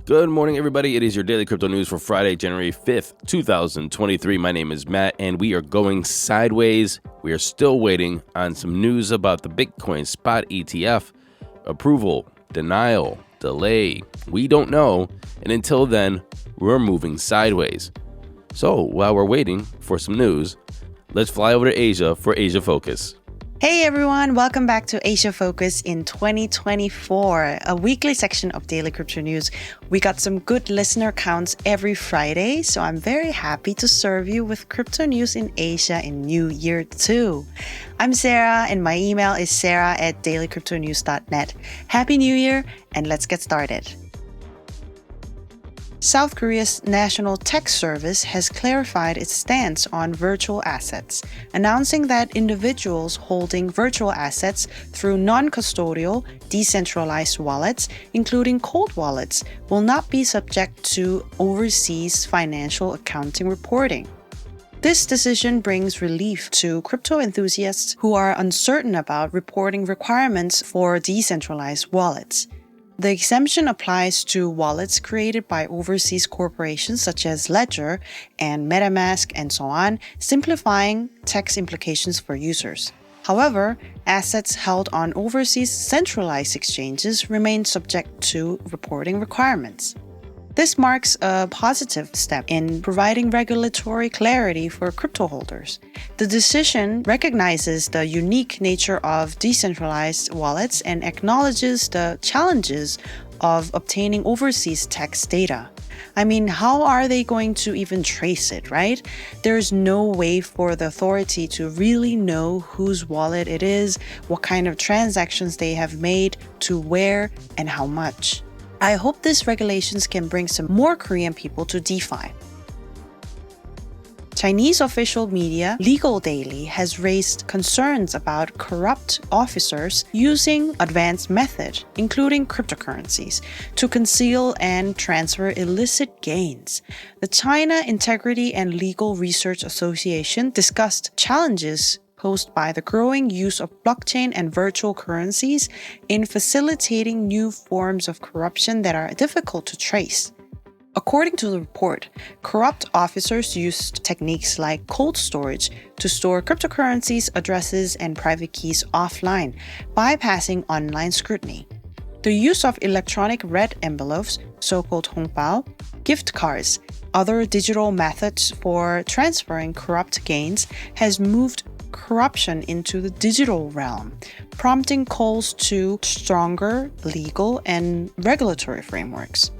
Good morning, everybody. It is your daily crypto news for Friday, January 5th, 2023. My name is Matt, and we are going sideways. We are still waiting on some news about the Bitcoin spot ETF. Approval, denial, delay. We don't know. And until then, we're moving sideways. So while we're waiting for some news, let's fly over to Asia for Asia Focus. Hey everyone, welcome back to Asia Focus in 2024, a weekly section of Daily Crypto News. We got some good listener counts every Friday, so I'm very happy to serve you with crypto news in Asia in New Year 2. I'm Sarah, and my email is sarah@dailycryptonews.net. Happy New Year, and let's get started. South Korea's National Tech Service has clarified its stance on virtual assets, announcing that individuals holding virtual assets through non-custodial, decentralized wallets, including cold wallets, will not be subject to overseas financial accounting reporting. This decision brings relief to crypto enthusiasts who are uncertain about reporting requirements for decentralized wallets. The exemption applies to wallets created by overseas corporations such as Ledger and MetaMask and so on, simplifying tax implications for users. However, assets held on overseas centralized exchanges remain subject to reporting requirements. This marks a positive step in providing regulatory clarity for crypto holders. The decision recognizes the unique nature of decentralized wallets and acknowledges the challenges of obtaining overseas tax data. I mean, how are they going to even trace it, right? There's no way for the authority to really know whose wallet it is, what kind of transactions they have made, to where, and how much. I hope these regulations can bring some more Korean people to DeFi. Chinese official media Legal Daily has raised concerns about corrupt officers using advanced methods, including cryptocurrencies, to conceal and transfer illicit gains. The China Integrity and Legal Research Association discussed challenges posed by the growing use of blockchain and virtual currencies in facilitating new forms of corruption that are difficult to trace. According to the report, corrupt officers used techniques like cold storage to store cryptocurrencies, addresses, and private keys offline, bypassing online scrutiny. The use of electronic red envelopes, so-called hongbao, gift cards, other digital methods for transferring corrupt gains has moved corruption into the digital realm, prompting calls to stronger legal and regulatory frameworks.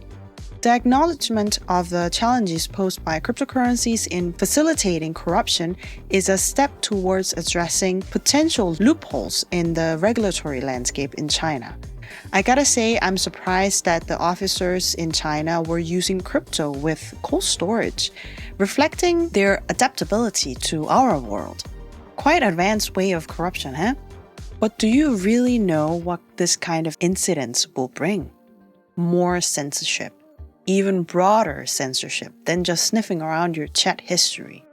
The acknowledgement of the challenges posed by cryptocurrencies in facilitating corruption is a step towards addressing potential loopholes in the regulatory landscape in China. I gotta say, I'm surprised that the officers in China were using crypto with cold storage, reflecting their adaptability to our world. Quite advanced way of corruption, huh? But do you really know what this kind of incidents will bring? More censorship, even broader censorship than just sniffing around your chat history.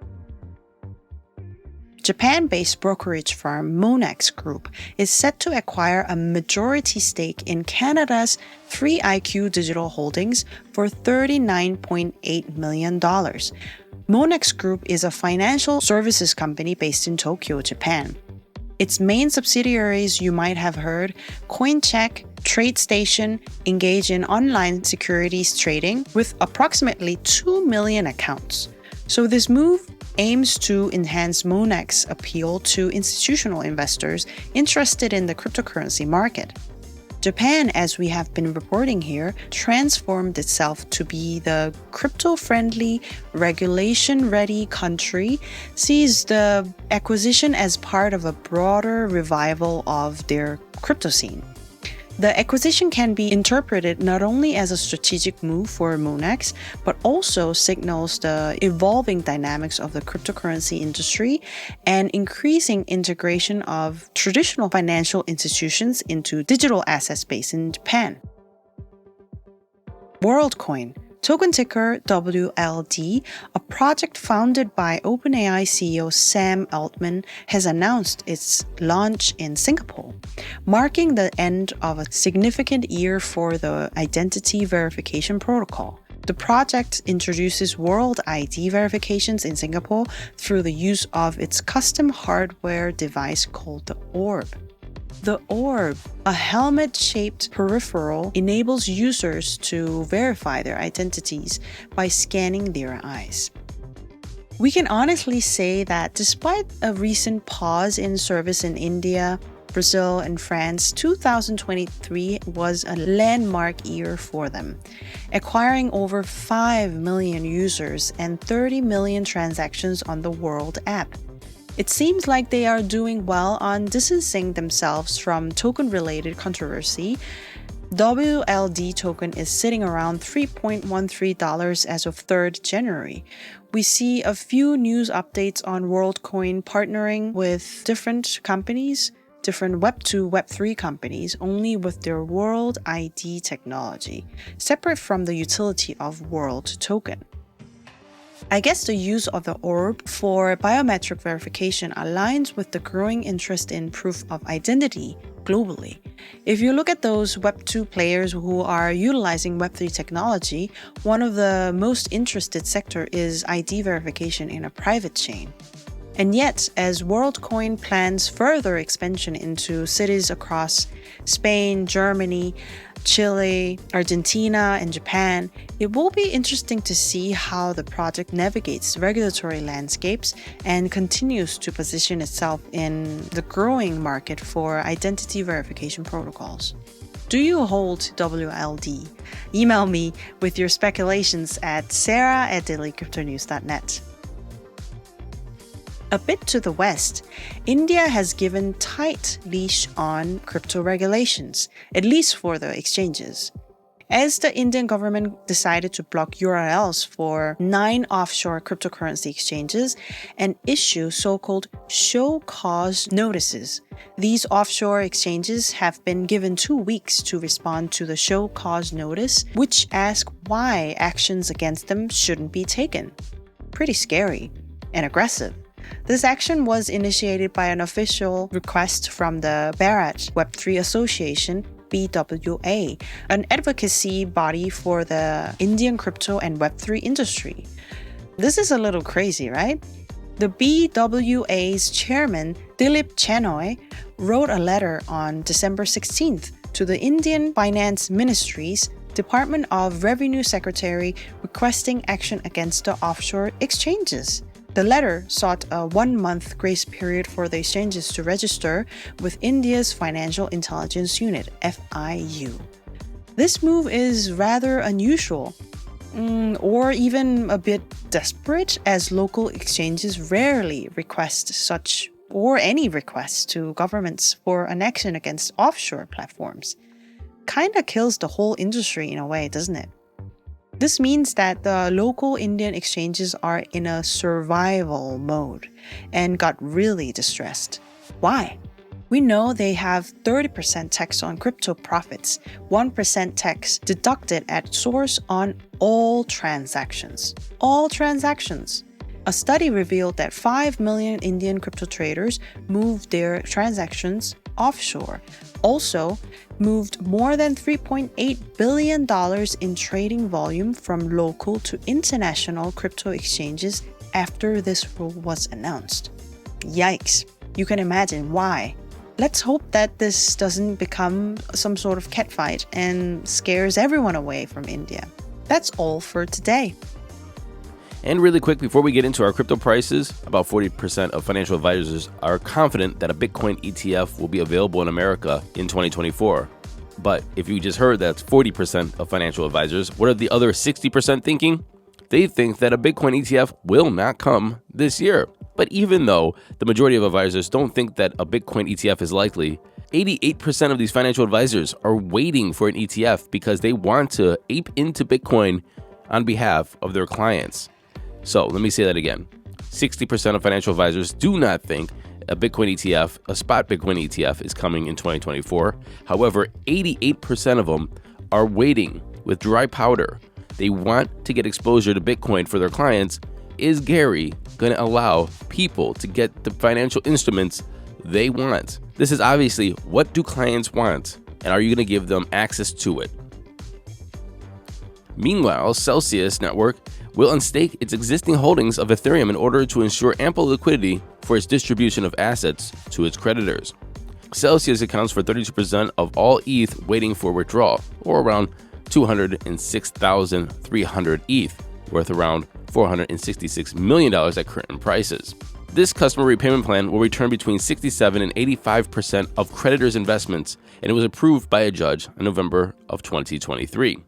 Japan-based brokerage firm Monex Group is set to acquire a majority stake in Canada's 3iQ Digital Holdings for $39.8 million. Monex Group is a financial services company based in Tokyo, Japan. Its main subsidiaries you might have heard, Coincheck, TradeStation, engage in online securities trading with approximately 2 million accounts. So this move aims to enhance Monex's appeal to institutional investors interested in the cryptocurrency market. Japan, as we have been reporting here, transformed itself to be the crypto-friendly, regulation-ready country, sees the acquisition as part of a broader revival of their crypto scene. The acquisition can be interpreted not only as a strategic move for Monex, but also signals the evolving dynamics of the cryptocurrency industry and increasing integration of traditional financial institutions into digital asset space in Japan. WorldCoin, Token ticker WLD, a project founded by OpenAI CEO Sam Altman, has announced its launch in Singapore, marking the end of a significant year for the identity verification protocol. The project introduces world ID verifications in Singapore through the use of its custom hardware device called the Orb. The Orb, a helmet-shaped peripheral, enables users to verify their identities by scanning their eyes. We can honestly say that despite a recent pause in service in India, Brazil, and France, 2023 was a landmark year for them, acquiring over 5 million users and 30 million transactions on the World app. It seems like they are doing well on distancing themselves from token-related controversy. WLD token is sitting around $3.13 as of 3rd January. We see a few news updates on WorldCoin partnering with different companies, different Web2, Web3 companies, only with their World ID technology, separate from the utility of World token. I guess the use of the Orb for biometric verification aligns with the growing interest in proof of identity globally. If you look at those Web2 players who are utilizing Web3 technology, one of the most interested sector is ID verification in a private chain. And yet, as WorldCoin plans further expansion into cities across Spain, Germany, Chile, Argentina, and Japan, it will be interesting to see how the project navigates regulatory landscapes and continues to position itself in the growing market for identity verification protocols. Do you hold WLD? Email me with your speculations at sarah@dailycryptonews.net. A bit to the west, India has given tight leash on crypto regulations, at least for the exchanges. As the Indian government decided to block URLs for 9 offshore cryptocurrency exchanges and issue so-called show cause notices. These offshore exchanges have been given 2 weeks to respond to the show cause notice, which asks why actions against them shouldn't be taken. Pretty scary and aggressive. This action was initiated by an official request from the Bharat Web3 Association, BWA, an advocacy body for the Indian crypto and Web3 industry. This is a little crazy, right? The BWA's chairman, Dilip Chenoy, wrote a letter on December 16th to the Indian Finance Ministry's Department of Revenue Secretary requesting action against the offshore exchanges. The letter sought a 1-month grace period for the exchanges to register with India's Financial Intelligence Unit, FIU. This move is rather unusual, or even a bit desperate, as local exchanges rarely request such or any requests to governments for an action against offshore platforms. Kinda kills the whole industry in a way, doesn't it? This means that the local Indian exchanges are in a survival mode and got really distressed. Why? We know they have 30% tax on crypto profits, 1% tax deducted at source on all transactions. All transactions. A study revealed that 5 million Indian crypto traders moved their transactions offshore. Also, moved more than $3.8 billion in trading volume from local to international crypto exchanges after this rule was announced. Yikes. You can imagine why. Let's hope that this doesn't become some sort of catfight and scares everyone away from India. That's all for today. And really quick, before we get into our crypto prices, about 40% of financial advisors are confident that a Bitcoin ETF will be available in America in 2024. But if you just heard that's 40% of financial advisors, what are the other 60% thinking? They think that a Bitcoin ETF will not come this year. But even though the majority of advisors don't think that a Bitcoin ETF is likely, 88% of these financial advisors are waiting for an ETF because they want to ape into Bitcoin on behalf of their clients. So let me say that again. 60% of financial advisors do not think a Bitcoin ETF, a spot Bitcoin ETF, is coming in 2024. However, 88% of them are waiting with dry powder They want to get exposure to Bitcoin for their clients. Is Gary going to allow people to get the financial instruments they want? This is obviously, what do clients want, and are you going to give them access to it? Meanwhile, Celsius Network will unstake its existing holdings of Ethereum in order to ensure ample liquidity for its distribution of assets to its creditors. Celsius accounts for 32% of all ETH waiting for withdrawal, or around 206,300 ETH, worth around $466 million at current prices. This customer repayment plan will return between 67 and 85% of creditors' investments, and it was approved by a judge in November of 2023.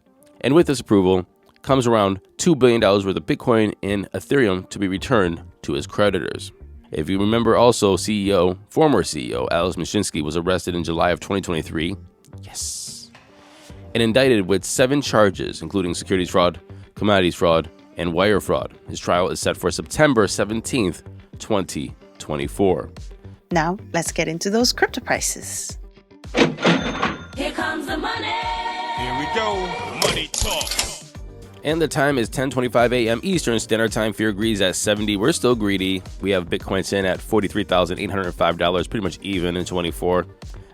And with this approval comes around $2 billion worth of Bitcoin and Ethereum to be returned to his creditors. If you remember, also former CEO Alex Mashinsky was arrested in July of 2023. Yes. And indicted with 7 charges, including securities fraud, commodities fraud, and wire fraud. His trial is set for September 17th, 2024. Now, let's get into those crypto prices. Here comes the money. Here we go. Money talk. And the time is 10:25 a.m. Eastern Standard Time. Fear agrees at 70. We're still greedy. We have Bitcoin sitting at $43,805, pretty much even in 24.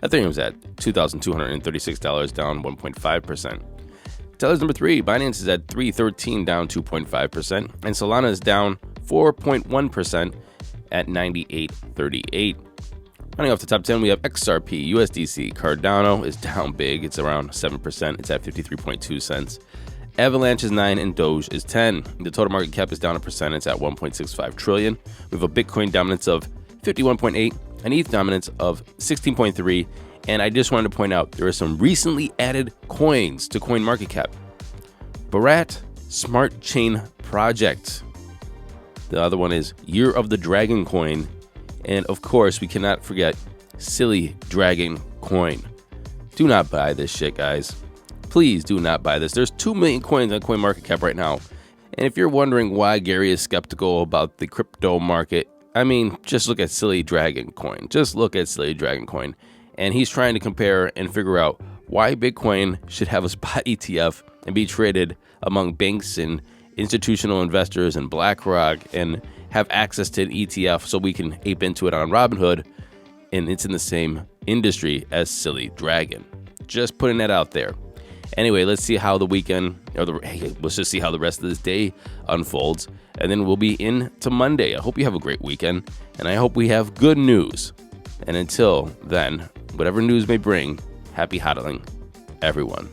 Ethereum's at $2,236, down 1.5%. Teller's number 3, Binance is at 313, down 2.5%, and Solana is down 4.1% at 98.38. Running off the top 10, we have XRP, USDC, Cardano is down big. It's around 7%. It's at 53.2 cents. Avalanche is 9 and Doge is 10. The total market cap is down 1%. It's at 1.65 trillion. We have a Bitcoin dominance of 51.8, an ETH dominance of 16.3. And I just wanted to point out there are some recently added coins to CoinMarketCap. Barat Smart Chain Project. The other one is Year of the Dragon Coin. And of course, we cannot forget Silly Dragon Coin. Do not buy this shit, guys. Please do not buy this. There's 2 million coins on CoinMarketCap right now. And if you're wondering why Gary is skeptical about the crypto market, I mean, just look at Silly Dragon Coin. Just look at Silly Dragon Coin. And he's trying to compare and figure out why Bitcoin should have a spot ETF and be traded among banks and institutional investors and BlackRock and have access to an ETF so we can ape into it on Robinhood, and it's in the same industry as Silly Dragon. Just putting that out there. Anyway, let's see how the weekend, let's just see how the rest of this day unfolds, and then we'll be into Monday. I hope you have a great weekend, and I hope we have good news. And until then, whatever news may bring, happy hodling, everyone.